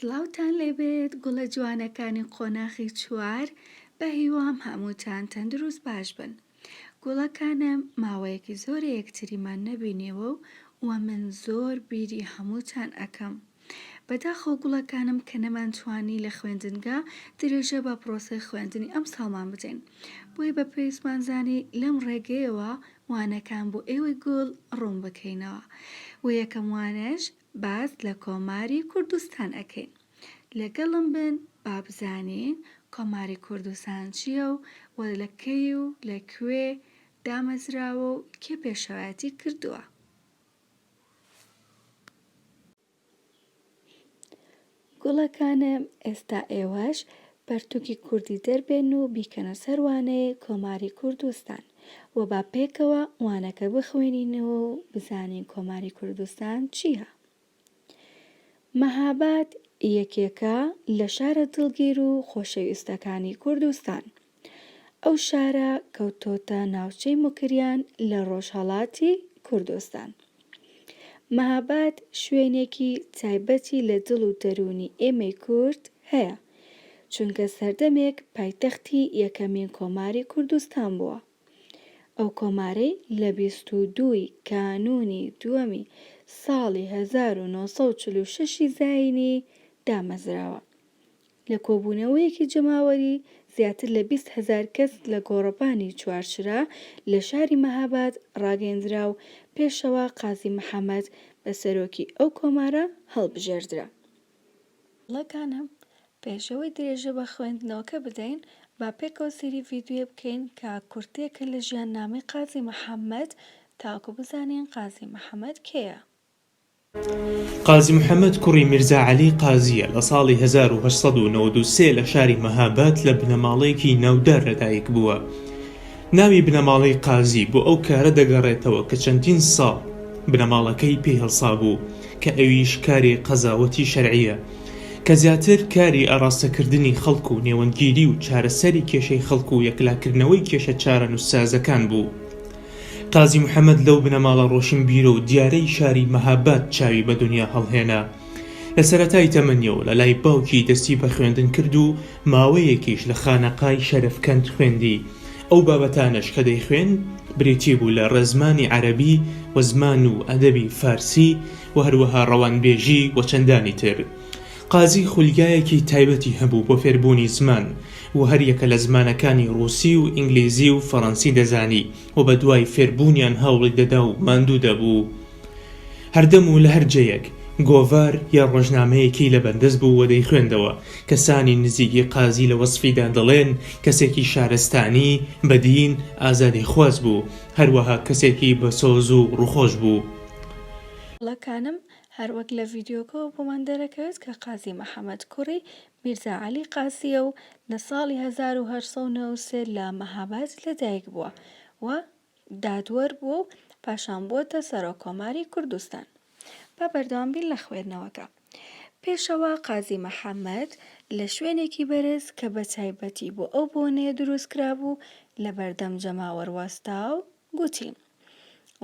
سڵاوتان لێبێت گوڵە جوانەکانی قۆناغی چوار بە هیوام هەمووتان تەندروست باش بن. گوڵەکانم ماوەیەکی زۆر یەکتریمان نەبینێوە و من زۆر بیری هەمووتان ئەکەم. بەداخەوە گوڵەکانم کە نەمانتوانی لە خوێندنگا درێژە بە پرۆسەی خوێندنی ئەم ساڵمان بدەین. بۆیە بە پێویستمانزانی لەم ڕێگەیەوە وانەکان بۆ ئێوەی گوڵ ڕوون بکەینەوە و یەکەم وانەش باس لە کۆماری کوردستان ئەکەین. لەگەڵم بن با بزانین کۆماری کوردستان چییە و لەکەی و لەکوێ دامەزراوە و کێ پێشەوایەتی کردووە. گوڵەکانم ئێستا ئێوەش پەرتووکی کوردی دەربێن و بیکەنە سەر وانەی کۆماری کوردستان و با پێکەوە وانەکە بخوێنینەوە و بزانین کۆماری کوردستان چییە. مەهاباد یەکێکە لە شارە دڵگیر و خۆشەویستەکانی کوردستان. ئەو شارە کەوتۆتە ناوچەی موکریان لە ڕۆژهەڵاتی کوردستان. مەهاباد شوێنێکی تایبەتی لە دڵ و دەرونی ئێمەی کورد هەیە، چونکە سەردەمێک پایتەختی یەکەمین کۆماری کوردستان بووە. ئەو کۆمارەی لە 22 کانونی دووەمی ساڵی 1946 زاینی دامەزراوە. لە کۆبوونەوەیەکی جەماوەری زیاتر لە 20,000 کەس لە گۆڕەپانی چوارچرا لە شاری مەهاباد ڕاگەیەندرا و پێشەوە قازی محەممەد بە سەرۆکی ئەو کۆمارە هەڵبژێردرا. گوڵەکانم پێشەوەی درێژە بە خوێندنەوەکە بدەین با پێکەوە سەیری ڤیدیۆ بکەین کە کورتێکە لە ژیاننامەی قازی محەممەد تاکو بزانین قازی محەممەد کێیە. قازی محەممەد کوڕی میرزا عەلی قازیە لە ساڵی 1893 لە شاری مەهاباد لە بنەماڵەیەکی ناودار لەدایک بووە. ناوی بنەماڵەی قازی بۆ ئەو کارە دەگەڕێتەوە کە چەندین ساڵ بنەماڵەکەی پێی هەڵسا بوو کە ئەویش کاری قەزاوەتی شەرعیە کە زیاتر کاری ئاراستەکردنی خەڵک و نێوەندگیری و چارەسەری کێشەی خەڵک و یەکلاکردنەوەی کێشە چارە نووسسازەکان بوو. قازی محەممەد لەو بنەماڵە ڕۆشنبیرە و دیارەی شاری مەهاباد چاوی بە دنیا هەڵهێنا. لە سەرەتای تەمەنیەوە لە لای باوکی دەستی بە خوێندن کرد و ماوەیەکیش لە خانەقای شەرەفکەند خوێندی. ئەو بابەتانش کە دەیخوێن بریتی بوو لە ڕێزمانی عەرەبی و زمان و ئەدەبی فارسی و هەروەها ڕەوانبێژی و چەندانی تر. قازی خولگایەکی تایبەتی هەبوو بۆ فێربوونی زمان و هەر یەکە لە زمانەکانی ڕووسی و ئینگلیزی و فەڕەنسی دەزانی و بە دوای فێربوونیان هەوڵی دەدا و ماندوو دەبوو. هەردەم و لە هەر جەیەک گۆڤار یا ڕۆژنامەیەکی لە بەندەست بوو و دەیخوێندەوە. کەسانی نزیکی قازی لە وەسفیدا دەڵێن کەسێکی شارستانی بەدین ئازادی خواز بوو، هەروەها کەسێکی بەسۆز و ڕووخۆش بوو. گوڵەکانم هەروەک لە ڤیدیۆکەوە بۆمان دەرەکەوێت کە قازی محەممەد کوڕی میرزا عەلی قازیە و لە ساڵی 1893 لە مەهاباد لەدایک بووە و دادوەر بووە و پاشان بووەتە سەرۆکۆماری کوردستان. با بەردەوامبین لە خوێندنەوەکە. پێشەوە قازی محەممەد لە شوێنێکی بەرز کە بە تایبەتی بۆ ئەو بۆنەیە دروستکرا بوو لە بەردەم جەماوەڕواستا و گوتی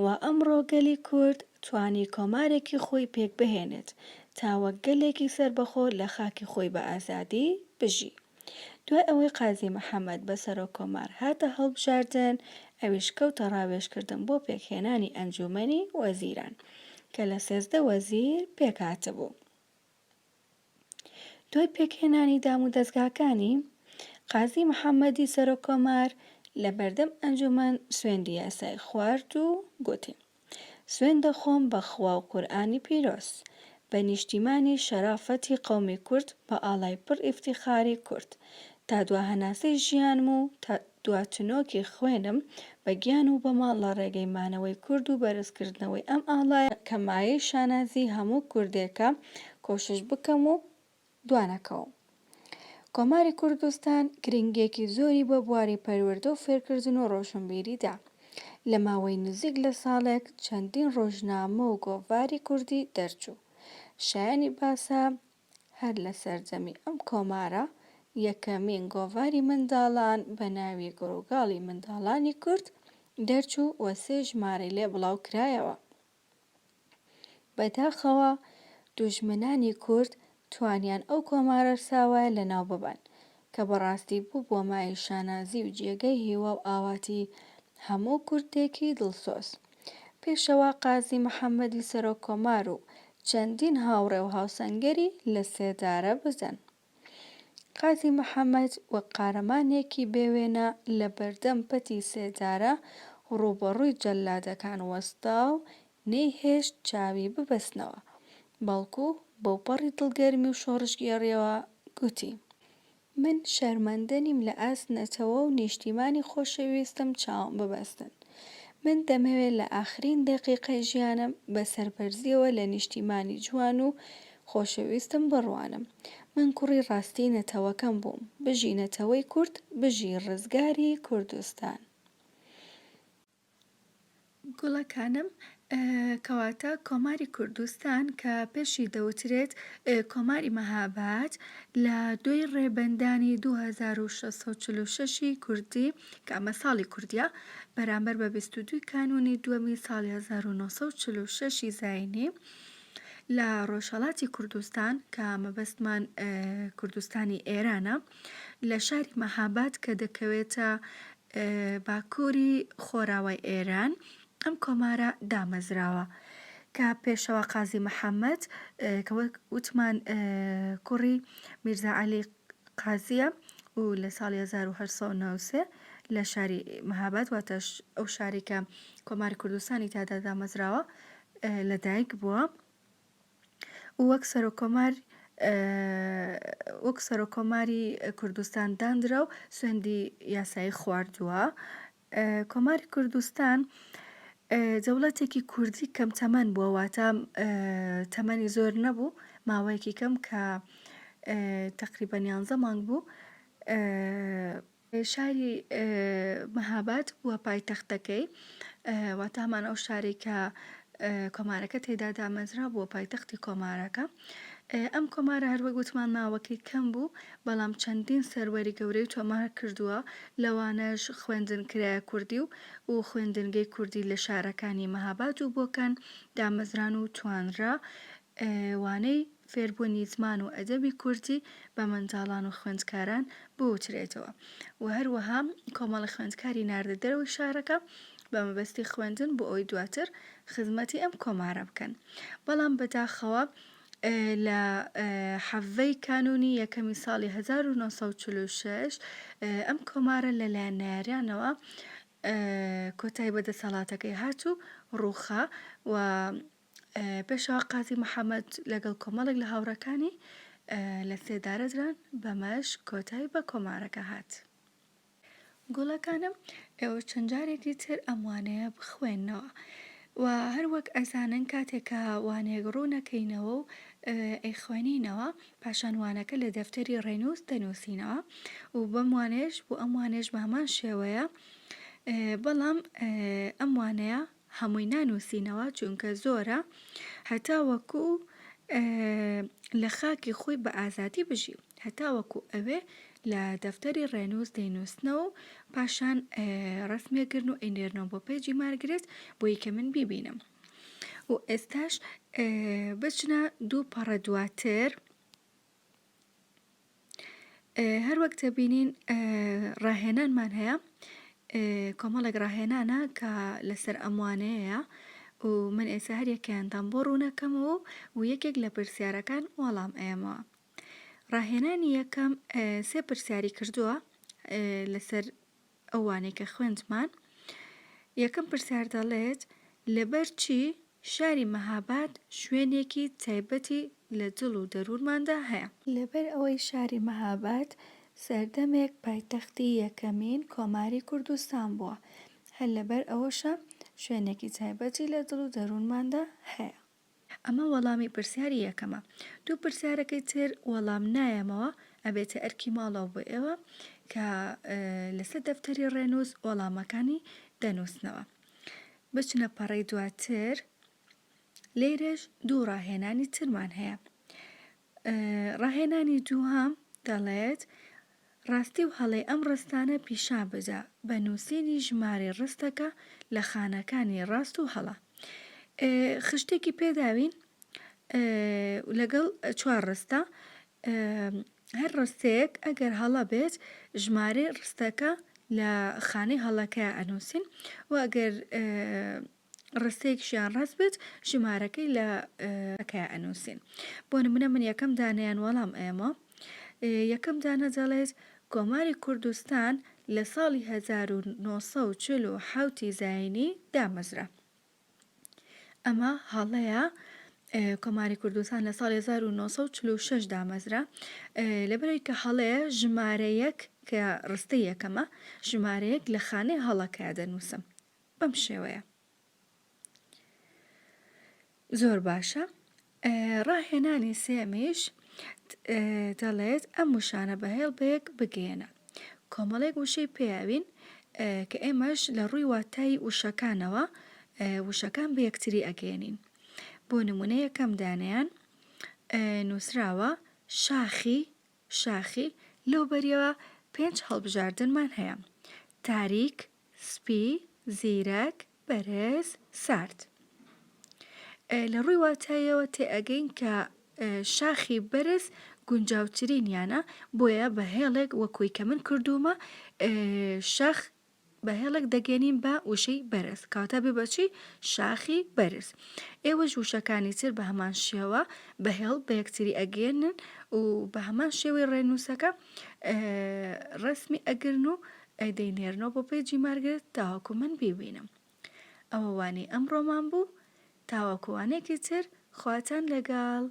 و ئەمڕۆ گەلی کورد توانی کۆمارێکی خۆی پێک بهێنێت تاوە گەلێکی سەربەخۆ لە خاکی خۆی بە ئازادی بژی. دوای ئەوەی قازی محەممەد بە سەرۆکۆمار هاتە هەڵبژاردن، ئەویش کەوتە ڕاوێژکردن بۆ پێکهێنانی ئەنجومەنی وەزیران کە لە 13 وەزیر پێکهاتەبوو. دوای پێکهێنانی دام و دەستگاکانی قازی محەممەدی سەرۆکۆمار لە بەردەم ئەنجومەن سوێندی یاسای خوارد و گوتی سوێن دەخۆم بە خوا و قورئانی پیرۆز، بە نیشتیمانی شەرافەتی قەومی کورد بە ئاڵای پڕ ئیفتیخاری کورد، تا دواهەناسەی ژیانم و تا دواتنۆکی خوێنم بە گیان و بەماڵ لە ڕێگەی مانەوەی کورد و بەرزکردنەوەی ئەم ئاڵایە کە مایەی شانازی هەموو کوردێکە کۆشش بکەم و دوانەکەوم. کۆماری کوردستان گرنگێکی زۆری بە بواری پەروەردە و فێرکردن و ڕۆشنبیریدا. لە ماوەی نزیک لە ساڵێک چەندین ڕۆژنامە و گۆڤاری کوردی دەرچوو. شایانی باسە هەر لە سەردەمی ئەم کۆمارە یەکەمین گۆڤاری منداڵان بە ناوی گڕووگاڵی منداڵانی کورد دەرچوو و 3 ژمارەی لێ بڵاو کرایەوە. بەداخەوە دوژمنانی کورد توانیان ئەو کۆمارە ساوایە لەناو ببەن کە بەڕاستی بوو بۆ مای شانازی و جێگەی هیوا و ئاواتی هەموو کوردێکی دڵسۆز. پێشەوە قازی محەممەدی سەرۆک کۆمار و چەندین هاوڕێ و هاوسەنگەری لە سێدارە بزەن. قازی محەممەد وەک قارەمانێکی بێوێنە لە بەردەم پەتی سێدارە ڕووبەڕووی جەلادەکان وەستا و نەیهێشت چاوی ببەستنەوە، بەڵکو بەو پەڕی دڵگەرمی و شۆڕش گێڕیەوە گوتی: من شەرمەندە نیم لە ئاسنەتەوە و نیشتیمانی خۆشەویستم چاوم ببەستن. من دەمەوێت لە ئاخرین دەقیقەی ژیانم بە سەربەرزیەوە لە نیشتیمانی جوان و خۆشەویستم بڕوانم. من کوڕی ڕاستی نەتەوەکەم بووم، بژی نەتەوەی کورد، بژی ڕزگاری کوردستان. گوڵەکانم، کەواتە کۆماری کوردستان کە پێشی دەوترێت کۆماری مەهاباد لە دوای ڕێبەندانی 2646 کوردی کە ئەمە ساڵی کوردیە بەرامبەر بە 22 کانونی دووەمی ساڵی 1946 زاینی لە ڕۆژهەڵاتی کوردستان کە مەبەستمان کوردستانی ئێرانە لە شاری مەهاباد کە دەکەوێتە باکووری خۆراوای ئێران ئەم کۆمارە دامەزراوە کە پێشەوە قازی محەممەد کە وتمان کوڕی میرزا عەلی قازیە و لە ساڵی 1893 لە شاری مەهاباد واتە ئەو شاری کە کۆماری کوردستانی تادا دامەزراوە لەدایک بووە و وەک سەرۆکۆماری کوردستان دانرا و سوێندی یاسایی خواردووە. کۆماری کوردستان دەوڵەتێکی کوردی کەم تەمەن بووە، واتە تەمەنی زۆر نەبوو، ماوەیەکی کەم کە تەقریبەن 11 مانگ بوو. شاری مەهاباد بووە پایتەختەکەی، واتە هەمان ئەو شاری کە کۆمارەکە تێدا دامەزرا بووە پایتەختی کۆمارەکە. ئەم کۆمارە هەروەک گوتمان ماوەکەی کەم بوو، بەڵام چەندین سەروەری گەورەی تۆمار کردووە، لەوانەش خوێندن کرایە کوردی و خوێندنگەی کوردی لە شارەکانی مەهاباد و بۆکان دامەزران و توانرا وانەی فێربوونی زمان و ئەدەبی کوردی بە منداڵان و خوێندکاران بوترێتەوە و هەروەها کۆمەڵی خوێندکاری ناردە دەرەوەی شارەکە بە مەبەستی خوێندن بۆ ئەوی دواتر خزمەتی ئەم کۆمارە بکەن. بەڵام بەداخەوە لە حەڤەی کانونی یەکەمی ساڵی 1946 ئەم کۆمارە لەلایەن نایاریانەوە کۆتایی بەدەسەڵاتەکەی هاتوو ڕووخا و پێشەوە قازی محەممەد لەگەڵ کۆمەڵێک لە هاوڕەکانی لە سێدارە دران بەمەش کۆتایی بە کۆمارەکە هات. گوڵەکانم، ئێوە چەند جارێکی تر ئەم وانەیە بخوێننەوە و هەروەک ئەزانن کاتێکە وانەیەک ڕوونەکەینەوە و ئەیخوێنینەوە پاشان وانەکە لە دەفتەری ڕێنووس دەنووسینەوە و بەم وانەیەش بۆ ئەم وانەیەش بە هەمان شێوەیە، بەڵام ئەم وانەیە هەمووی نانووسینەوە چونکە زۆرە، هەتا وەکو لە خاکی خۆی بە ئازادی بژی، هەتا وەکو ئەوێ لە دەفتەری ڕێنووس دەینووسنەوە و پاشان ڕەسمێگرن و ئەینێرنەوە بۆ پێیجی مارگرێت بۆی کە من بیبینم. و ئێستاش بچنە دوو پەڕە دواتر، هەروەک دەبینین ڕاهێنانمان هەیە، کۆمەڵێک ڕاهێنانە کە لەسەر ئەموانەیە و من ئێستا هەر یەکیاندان بۆ ڕوونەکەمەوە و یەکێک لە پرسیارەکان وەڵام ئێمەوە. ڕاهێنانی یەکەم سێ پرسیاری کردووە لەسەر ئەو وانەی کە خوێندمان. یەکەم پرسیار دەڵێت لەبەر چی شاری مەهاباد شوێنێکی تایبەتی لە دڵ و دەروونماندا هەیە؟ لەبەر ئەوەی شاری مەهاباد سەردەمێک پایتەختی یەکەمین کۆماری کوردستان بووە، هەر لەبەر ئەوەشە شوێنێکی تایبەتی لە دڵ و دەروونماندا هەیە. ئەمە وەڵامی پرسیاری یەکەمە. دوو پرسیارەکەی تر وەڵام نایەمەوە، ئەبێتە ئەرکی ماڵەوە بۆ ئێوە کە لەسەر دەفتەری ڕێنووس وەڵامەکانی دەنووسنەوە. بچنە پەڕەی دواتر، لێرەش دوو ڕاهێنانی ترمان هەیە. ڕاهێنانی دووهەم دەڵێت ڕاستی و هەڵەی ئەم ڕستانە پیشان بدە بە نووسینی ژمارەی ڕستەکە لە خانەکانی ڕاست و هەڵە. خشتێکی پێداوین لەگەڵ 4 ڕستە هەر ڕستەیەک ئەگەر هەڵە بێت ژمارە ڕستەکە لە خانەی هەڵەکە ئەنووسین و ئەگەر ڕستەیەکیشیان ڕست بێت ژمارەکەی لە ئەکە ئەنووسین. بۆ نمونە من یەکەم دانەیان وەڵام ئێمە یەکەم دانە دەڵێت كۆماری كوردستان لە ساڵی 1947 زاینی دامەزرا. ئەمە هەڵەیە كۆماری كوردستان لە ساڵی 1946 دامەزرا لەبەرەوەی کە هەڵەیە ژمارەیەک کە ڕستەی یەکەمە ژمارەیەک لە خانەی هەڵەکە دەنووسم بەم شێوەیە. زۆر باشە. ڕاهێنانی سێمیش دەڵێت ئەم وشانە بەهێڵ بەیەک بگەێنە. کۆمەڵێک وشەی پێیاوین کە ئێمەش لە ڕووی واتای وشەکانەوە وشەکان بە یەکتری ئەگەێنین. بۆ نمونە یەکەم دانیان نووسراوە شاخی لەو بەریەوە 5 هەڵبژاردنمان هەیە: تاریک، سپی، زیرەک، بەرز، سارد. لە ڕووی واتایەوە تێئەگەین کە شاخی بەرز گونجاوترینیانە بۆیە بەهێڵێک وەکوی کە من کردومە شاخ بەهێڵێک دەگەێنین بە وشەی بەرز کاتە بێ بەچی شاخی بەرز. ئێوەش وشەکانی تر بە هەمان شێوە بەهێڵ بە یەکتری ئەگەێنن و بە هەمان شێوەی ڕێنووسەکە ڕسمی ئەگرن و ئەدەینێرنەوە بۆ پێیجی مارگرێت تاوەکو من بیبینم. ئەوە وانەی ئەمڕۆمان بوو. تاوەکووانێکی تر خواتان لەگەڵ.